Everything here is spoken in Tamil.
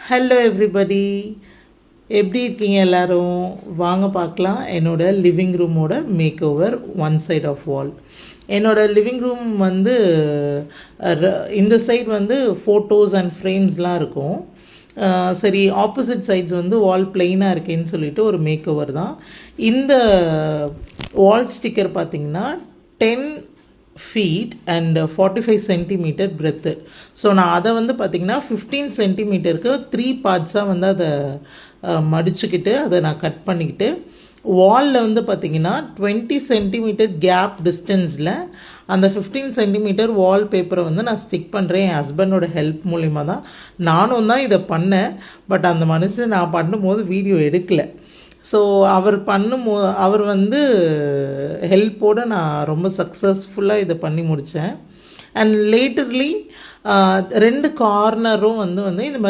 ஹலோ எவ்ரிபடி, எப்படி இருக்கீங்க எல்லாரும்? வாங்க பார்க்கலாம் என்னோட லிவிங் ரூமோட make over one side of wall. என்னோட லிவிங் ரூம் வந்து இந்த சைட் வந்து ஃபோட்டோஸ் அண்ட் ஃப்ரேம்ஸ்லாம் இருக்கும். சரி, ஆப்போசிட் சைட்ஸ் வந்து வால் பிளெயினாக இருக்கேன்னு சொல்லிட்டு ஒரு மேக் ஓவர் தான். இந்த வால் ஸ்டிக்கர் பார்த்திங்கன்னா 10 feet and 45 centimetre breadth. So நான் அதை வந்து பார்த்திங்கன்னா 15 சென்டிமீட்டருக்கு 3 பார்ட்ஸாக வந்து அதை மடிச்சுக்கிட்டு அதை நான் கட் பண்ணிக்கிட்டு வாலில் வந்து பார்த்திங்கன்னா 20 சென்டிமீட்டர் கேப் டிஸ்டன்ஸில் அந்த 15 சென்டிமீட்டர் வால் பேப்பரை வந்து நான் ஸ்டிக் பண்ணுறேன். என் ஹஸ்பண்டோட ஹெல்ப் மூலிமா தான். நானும் தான் இதை பண்ணேன். பட் அந்த மனுஷன் நான் பண்ணும்போது வீடியோ எடுக்கலை. ஸோ அவர் வந்து ஹெல்ப்போடு நான் ரொம்ப சக்ஸஸ்ஃபுல்லாக இதை பண்ணி முடித்தேன். அண்ட் லேட்டர்லி 2 கார்னரும் வந்து இந்த மாதிரி